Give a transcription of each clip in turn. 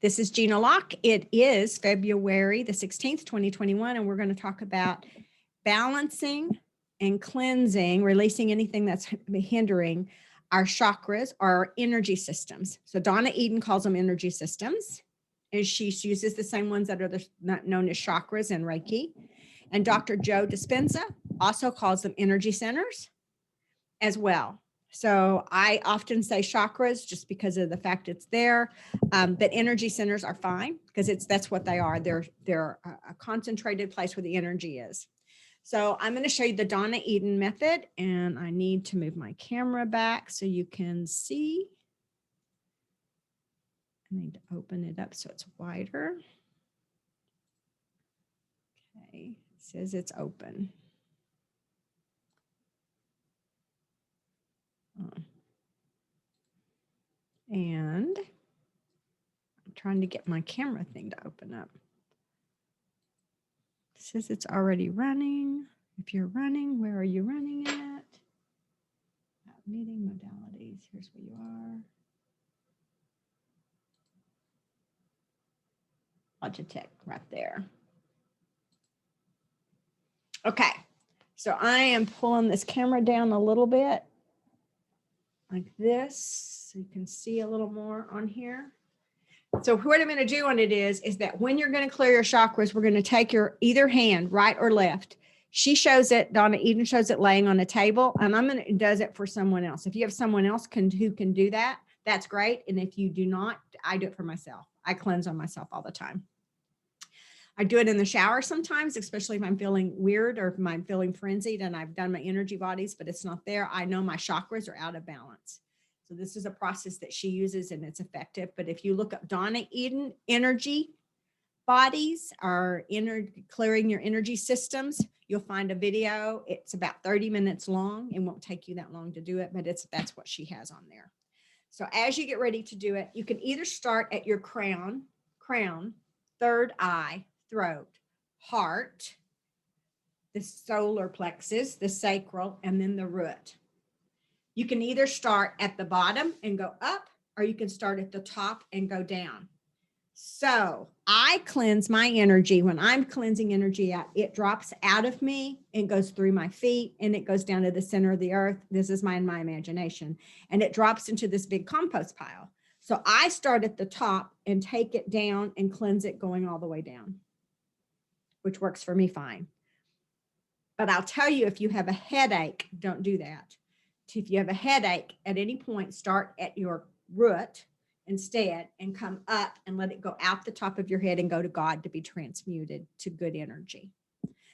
This is Jeana Locke. It is February the 16th, 2021, and we're going to talk about balancing and cleansing, releasing anything that's hindering our chakras, our energy systems. So Donna Eden calls them energy systems, and she uses the same ones that are known as chakras and Reiki. And Dr. Joe Dispenza also calls them energy centers as well. So I often say chakras just because of the fact it's there, but energy centers are fine because that's what they are. They're a concentrated place where the energy is. So I'm going to show you the Donna Eden method, and I need to move my camera back so you can see. I need to open it up so it's wider. Okay, it says it's open. And I'm trying to get my camera thing to open up. It says it's already running. If you're running, where are you running at? Meeting modalities. Here's where you are. Logitech right there. Okay, so I am pulling this camera down a little bit like this so you can see a little more on here. So what I'm going to do on it is that when you're going to clear your chakras, we're going to take your either hand, right or left. She shows it, Donna Eden shows it laying on a table, and does it for someone else. If you have someone else who can do that, that's great. And if you do not, I do it for myself. I cleanse on myself all the time. I do it in the shower sometimes, especially if I'm feeling weird or if I'm feeling frenzied and I've done my energy bodies, but it's not there. I know my chakras are out of balance. So this is a process that she uses and it's effective. But if you look up Donna Eden energy bodies or clearing your energy systems, you'll find a video. It's about 30 minutes long. It won't take you that long to do it, but that's what she has on there. So as you get ready to do it, you can either start at your crown, third eye, throat, heart, the solar plexus, the sacral, and then the root. You can either start at the bottom and go up, or you can start at the top and go down. So I cleanse my energy. When I'm cleansing energy out, it drops out of me and goes through my feet and it goes down to the center of the earth. This is my imagination. And it drops into this big compost pile. So I start at the top and take it down and cleanse it going all the way down, which works for me fine. But I'll tell you, if you have a headache, don't do that. If you have a headache at any point, start at your root instead and come up and let it go out the top of your head and go to God to be transmuted to good energy.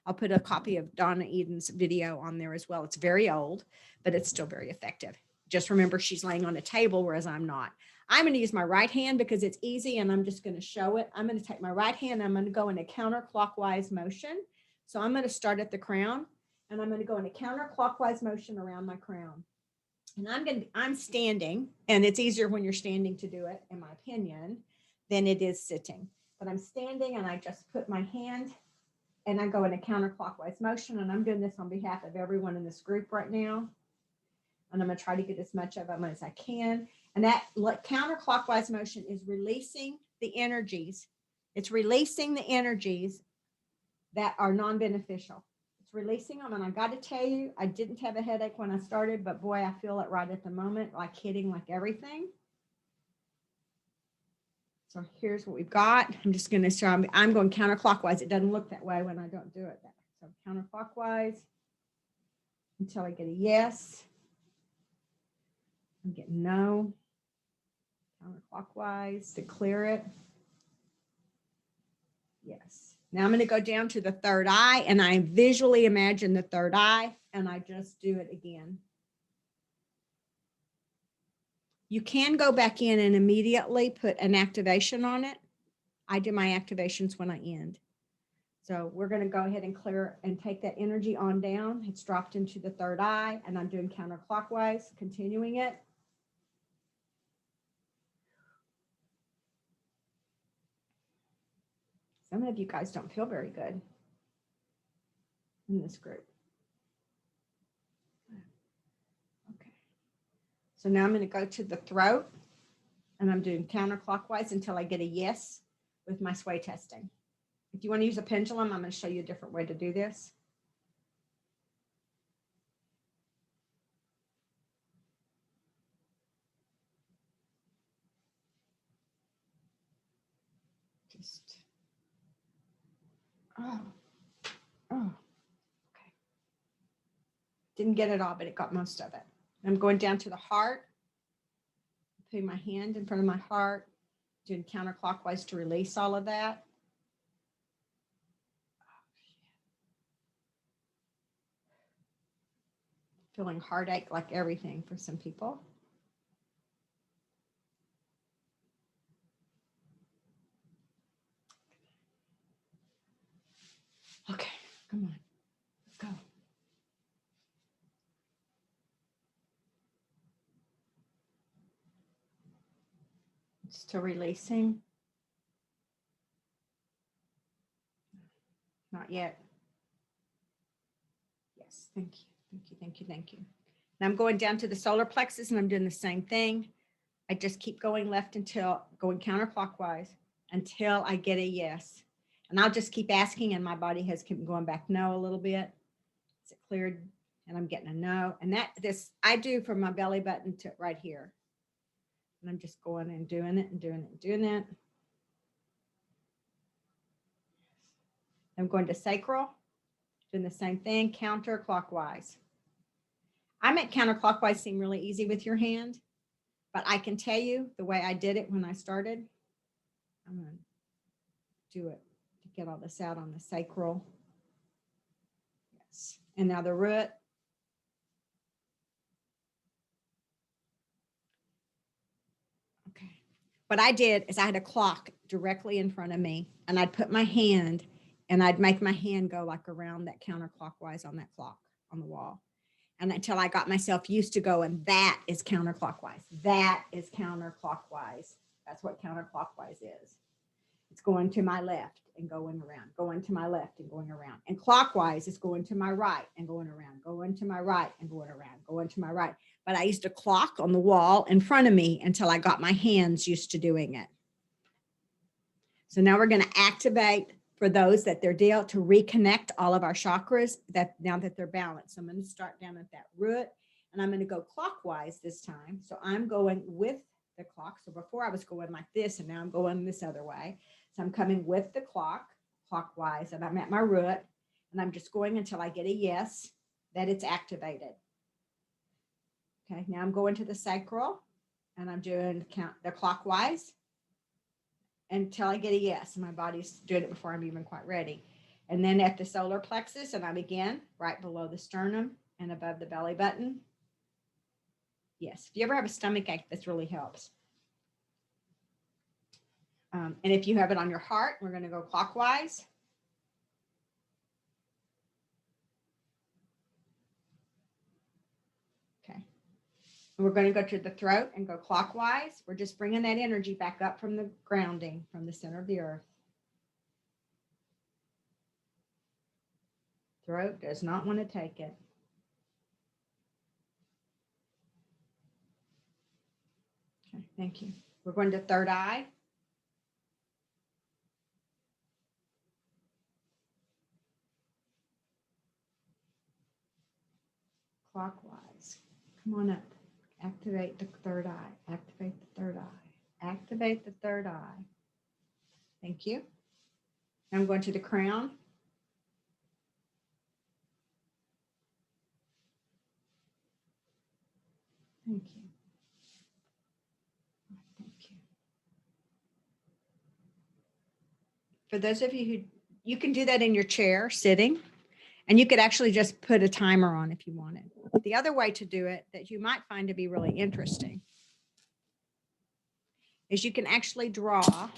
I'll put a copy of Donna Eden's video on there as well. It's very old, but it's still very effective. Just remember, she's laying on a table, whereas I'm not. I'm going to use my right hand because it's easy, and I'm just going to show it. I'm going to take my right hand. I'm going to go in a counterclockwise motion. So I'm going to start at the crown, and I'm going to go in a counterclockwise motion around my crown. And I'm standing, and it's easier when you're standing to do it, in my opinion, than it is sitting. But I'm standing, and I just put my hand, and I go in a counterclockwise motion, and I'm doing this on behalf of everyone in this group right now. And I'm going to try to get as much of them as I can. And that counterclockwise motion is releasing the energies. It's releasing the energies that are non-beneficial. It's releasing them. And I got to tell you, I didn't have a headache when I started, but boy, I feel it right at the moment, like hitting like everything. So here's what we've got. I'm just going to show, I'm going counterclockwise. It doesn't look that way when I don't do it. So counterclockwise until I get a yes. I'm getting no. Counterclockwise to clear it. Yes. Now I'm going to go down to the third eye, and I visually imagine the third eye, and I just do it again. You can go back in and immediately put an activation on it. I do my activations when I end. So we're going to go ahead and clear and take that energy on down. It's dropped into the third eye, and I'm doing counterclockwise, continuing it. Some of you guys don't feel very good in this group. Okay. So now I'm going to go to the throat. And I'm doing counterclockwise until I get a yes with my sway testing. If you want to use a pendulum, I'm going to show you a different way to do this. Just, oh, okay. Didn't get it all, but it got most of it. I'm going down to the heart, putting my hand in front of my heart, doing counterclockwise to release all of that. Feeling heartache like everything for some people. Okay, come on, let's go. Still releasing. Not yet. Yes, thank you, thank you, thank you, thank you. Now I'm going down to the solar plexus and I'm doing the same thing. I just keep going left until going counterclockwise until I get a yes. And I'll just keep asking and my body has kept going back no a little bit. Is it cleared? And I'm getting a no. And this I do from my belly button to right here. And I'm just going and doing it and doing it and doing it. I'm going to sacral, doing the same thing, counterclockwise. I make counterclockwise seem really easy with your hand, but I can tell you the way I did it when I started. I'm going to do it to get all this out on the sacral. Yes. And now the root. Okay. What I did is I had a clock directly in front of me and I'd put my hand and I'd make my hand go like around that counterclockwise on that clock on the wall. And until I got myself used to going, that is counterclockwise. That is counterclockwise. That's what counterclockwise is. It's going to my left and going around, going to my left and going around. And clockwise is going to my right and going around, going to my right and going around, going to my right. But I used a clock on the wall in front of me until I got my hands used to doing it. So now we're going to activate for those that they're deal to reconnect all of our chakras that now that they're balanced. So I'm going to start down at that root and I'm going to go clockwise this time. So I'm going with the clock. So before I was going like this and now I'm going this other way. So I'm coming with the clock clockwise and I'm at my root and I'm just going until I get a yes that it's activated. Okay, now I'm going to the sacral and I'm doing the clockwise until I get a yes. And my body's doing it before I'm even quite ready. And then at the solar plexus, and I'm again right below the sternum and above the belly button. Yes, if you ever have a stomach ache, this really helps. And if you have it on your heart, we're going to go clockwise. Okay. And we're going to go to the throat and go clockwise. We're just bringing that energy back up from the grounding, from the center of the earth. Throat does not want to take it. Okay, thank you. We're going to third eye. Clockwise. Come on up. Activate the third eye. Activate the third eye. Activate the third eye. Thank you. I'm going to the crown. Thank you. Thank you. For those of you who, you can do that in your chair, sitting, and you could actually just put a timer on if you wanted. The other way to do it that you might find to be really interesting is you can actually draw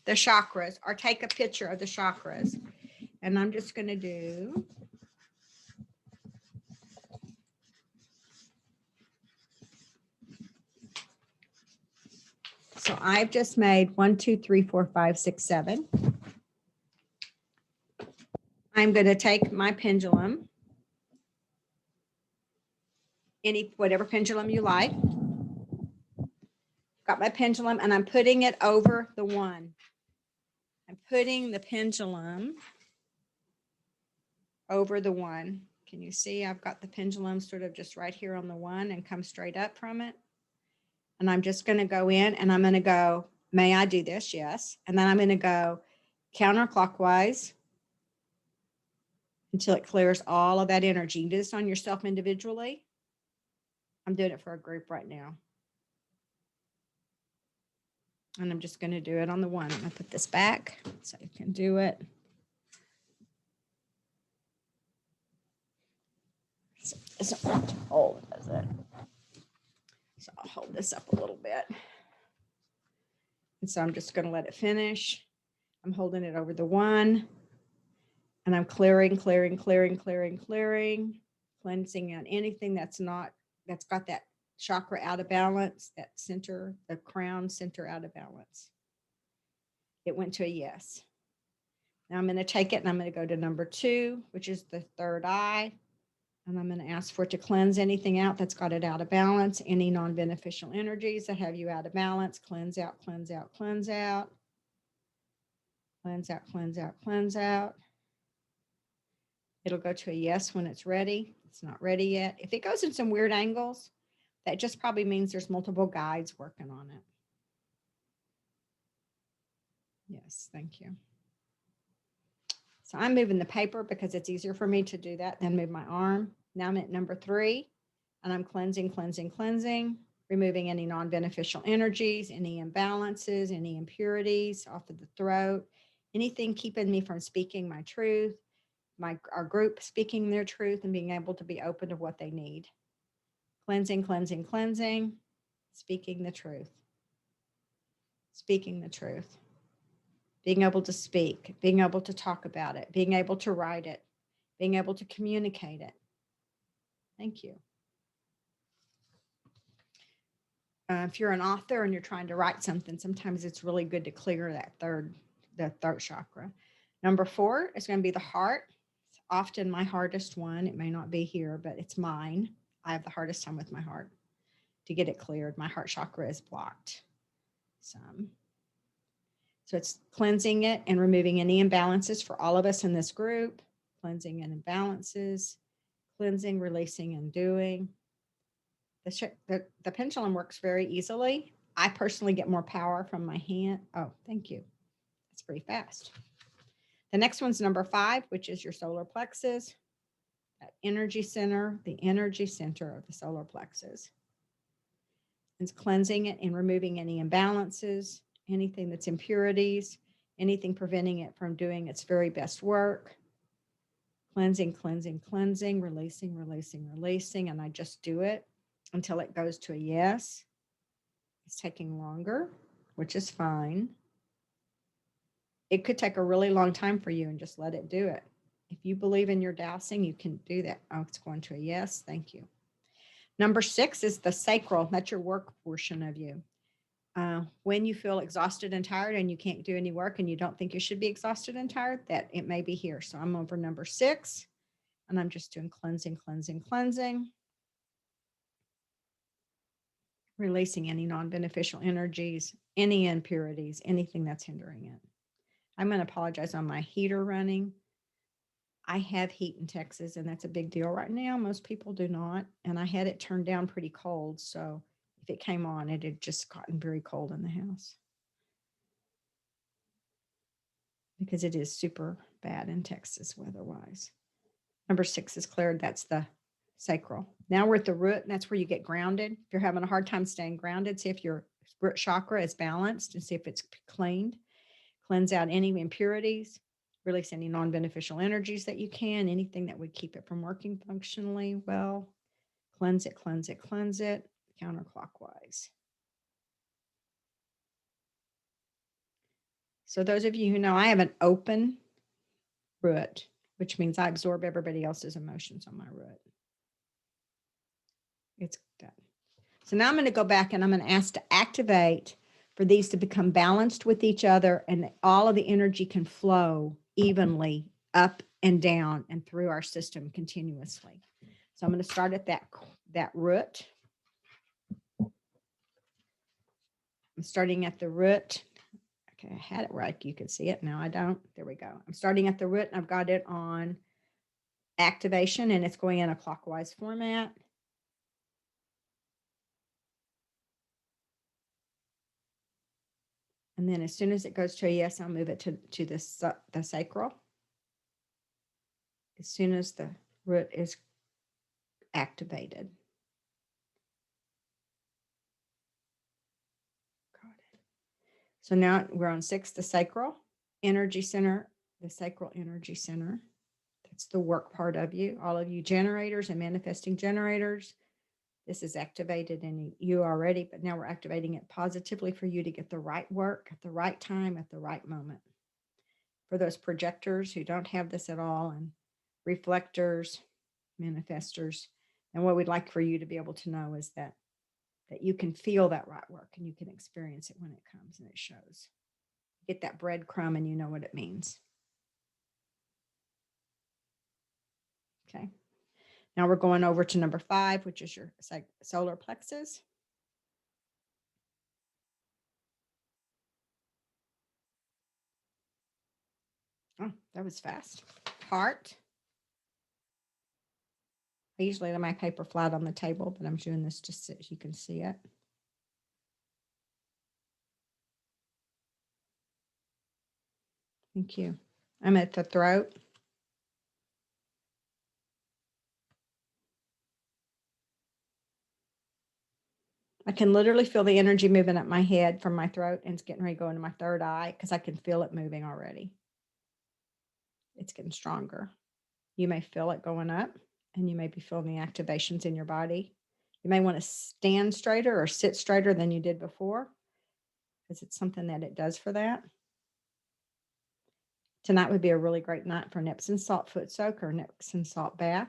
the chakras or take a picture of the chakras. And I'm just going to do so I've just made 1, 2, 3, 4, 5, 6, 7. I'm going to take my pendulum whatever pendulum you like. Got my pendulum and I'm putting it over the one. I'm putting the pendulum over the one. Can you see? I've got the pendulum sort of just right here on the one and come straight up from it. And I'm just going to go in and I'm going to go, may I do this? Yes. And then I'm going to go counterclockwise until it clears all of that energy. You do this on yourself individually. I'm doing it for a group right now. And I'm just going to do it on the one. I'm going to put this back so you can do it. So it doesn't want to hold, does it? So I'll hold this up a little bit. And so I'm just going to let it finish. I'm holding it over the one. And I'm clearing, cleansing out anything that's got that chakra out of balance, that center, the crown center out of balance. It went to a yes. Now I'm going to take it and I'm going to go to number 2, which is the third eye. And I'm going to ask for it to cleanse anything out that's got it out of balance, any non-beneficial energies that have you out of balance, cleanse out, cleanse out, cleanse out, cleanse out, cleanse out, cleanse out. It'll go to a yes when it's ready. It's not ready yet. If it goes in some weird angles, that just probably means there's multiple guides working on it. Yes, thank you. So I'm moving the paper because it's easier for me to do that than move my arm. Now I'm at number 3 and I'm cleansing, removing any non-beneficial energies, any imbalances, any impurities off of the throat, anything keeping me from speaking my truth, our group speaking their truth and being able to be open to what they need. Cleansing, speaking the truth. Speaking the truth. Being able to speak, being able to talk about it, being able to write it, being able to communicate it. Thank you. If you're an author and you're trying to write something, sometimes it's really good to clear the throat chakra. Number 4 is going to be the heart. It's often my hardest one. It may not be here, but it's mine. I have the hardest time with my heart to get it cleared. My heart chakra is blocked. So it's cleansing it and removing any imbalances for all of us in this group. Cleansing and imbalances, cleansing, releasing, and doing. The pendulum works very easily. I personally get more power from my hand. Oh, thank you. That's pretty fast. The next one's number 5, which is your solar plexus, that energy center, the energy center of the solar plexus. It's cleansing it and removing any imbalances, anything that's impurities, anything preventing it from doing its very best work. Cleansing, releasing, and I just do it until it goes to a yes. It's taking longer, which is fine. It could take a really long time for you and just let it do it. If you believe in your dowsing, you can do that. Oh, it's going to a yes. Thank you. Number 6 is the sacral. That's your work portion of you. When you feel exhausted and tired and you can't do any work and you don't think you should be exhausted and tired, that it may be here. So I'm over number 6 and I'm just doing cleansing. Releasing any non-beneficial energies, any impurities, anything that's hindering it. I'm going to apologize on my heater running. I have heat in Texas and that's a big deal right now. Most people do not. And I had it turned down pretty cold. So if it came on, it had just gotten very cold in the house. Because it is super bad in Texas weather-wise. Number 6 is cleared. That's the sacral. Now we're at the root, and that's where you get grounded. If you're having a hard time staying grounded, see if your root chakra is balanced and see if it's cleaned. Cleanse out any impurities. Release any non-beneficial energies that you can. Anything that would keep it from working functionally well. Cleanse it. Counterclockwise. So those of you who know, I have an open root, which means I absorb everybody else's emotions on my root. It's done. So now I'm going to go back and I'm going to ask to activate for these to become balanced with each other and all of the energy can flow evenly up and down and through our system continuously. So I'm going to start at that root. I'm starting at the root. Okay, I had it right. You can see it. Now I don't. There we go. I'm starting at the root and I've got it on activation and it's going in a clockwise format. And then as soon as it goes to a yes, I'll move it to the sacral. As soon as the root is activated. So now we're on 6, the sacral energy center, the sacral energy center. That's the work part of you. All of you generators and manifesting generators. This is activated in you already, but now we're activating it positively for you to get the right work at the right time at the right moment. For those projectors who don't have this at all, and reflectors, manifestors, and what we'd like for you to be able to know is that you can feel that right work and you can experience it when it comes and it shows. Get that breadcrumb and you know what it means. Okay. Now we're going over to number 5, which is your solar plexus. Oh, that was fast. Heart. I usually lay my paper flat on the table, but I'm doing this just so you can see it. Thank you. I'm at the throat. I can literally feel the energy moving up my head from my throat, and it's getting ready to go into my third eye because I can feel it moving already. It's getting stronger. You may feel it going up, and you may be feeling the activations in your body. You may want to stand straighter or sit straighter than you did before because it's something that it does for that. Tonight would be a really great night for an Epsom salt foot soak or an Epsom salt bath.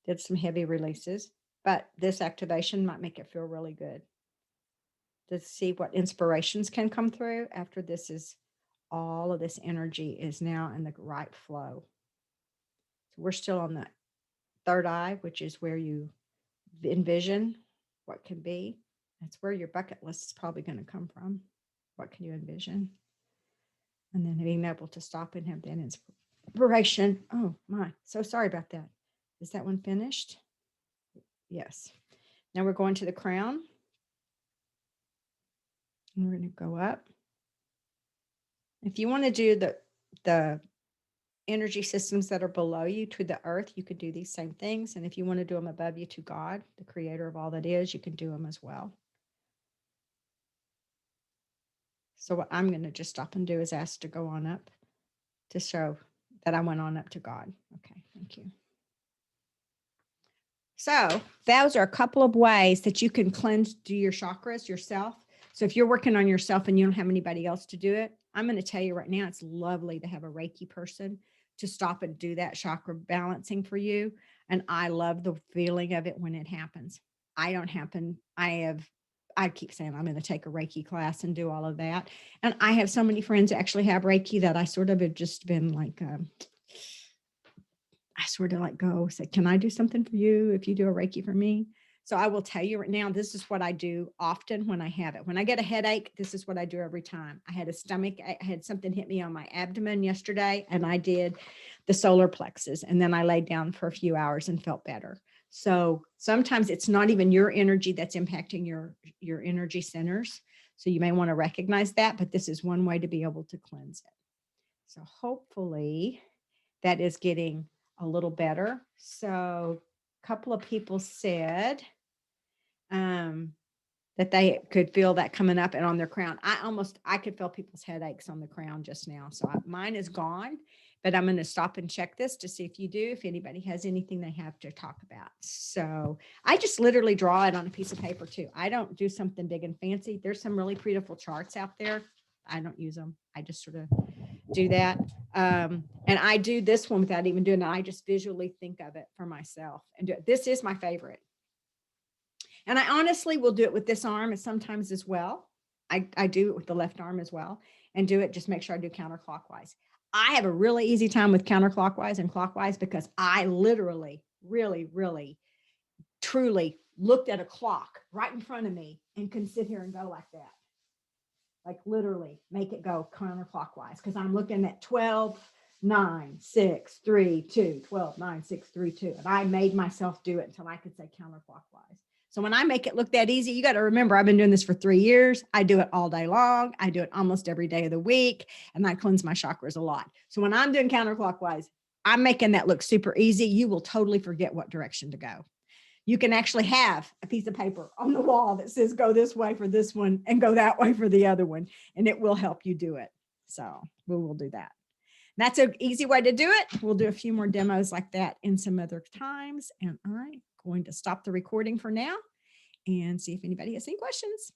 Did some heavy releases, but this activation might make it feel really good. To see what inspirations can come through after this is all of this energy is now in the right flow. So we're still on the third eye, which is where you envision what can be. That's where your bucket list is probably going to come from. What can you envision? And then being able to stop and have that inspiration. Oh my, so sorry about that. Is that one finished? Yes. Now we're going to the crown. And we're going to go up. If you want to do the energy systems that are below you to the earth, you could do these same things. And if you want to do them above you to God, the creator of all that is, you can do them as well. So what I'm going to just stop and do is ask to go on up to show that I went on up to God. Okay, thank you. So those are a couple of ways that you can cleanse, do your chakras yourself. So if you're working on yourself and you don't have anybody else to do it, I'm going to tell you right now, it's lovely to have a Reiki person to stop and do that chakra balancing for you. And I love the feeling of it when it happens. I keep saying I'm going to take a Reiki class and do all of that. And I have so many friends that actually have Reiki that I sort of have just been like, I sort of like go say, can I do something for you if you do a Reiki for me? So I will tell you right now, this is what I do often when I have it. When I get a headache, this is what I do every time. I had I had something hit me on my abdomen yesterday, and I did the solar plexus. And then I laid down for a few hours and felt better. So sometimes it's not even your energy that's impacting your energy centers. So you may want to recognize that, but this is one way to be able to cleanse it. So hopefully that is getting a little better. So a couple of people said that they could feel that coming up and on their crown. I could feel people's headaches on the crown just now. So mine is gone, but I'm going to stop and check this to see if anybody has anything they have to talk about. So I just literally draw it on a piece of paper too. I don't do something big and fancy. There's some really beautiful charts out there. I don't use them. I just sort of do that. And I do this one without even doing it. I just visually think of it for myself and do it. This is my favorite. And I honestly will do it with this arm and sometimes as well. I do it with the left arm as well and do it. Just make sure I do counterclockwise. I have a really easy time with counterclockwise and clockwise because I literally, really, really, truly looked at a clock right in front of me and can sit here and go like that. Like literally make it go counterclockwise because I'm looking at 12, 9, 6, 3, 2, 12, 9, 6, 3, 2. And I made myself do it until I could say counterclockwise. So when I make it look that easy, you got to remember, I've been doing this for 3 years. I do it all day long. I do it almost every day of the week, and I cleanse my chakras a lot. So when I'm doing counterclockwise, I'm making that look super easy. You will totally forget what direction to go. You can actually have a piece of paper on the wall that says go this way for this one and go that way for the other one, and it will help you do it. So we will do that. That's an easy way to do it. We'll do a few more demos like that in some other times. And I'm going to stop the recording for now and see if anybody has any questions.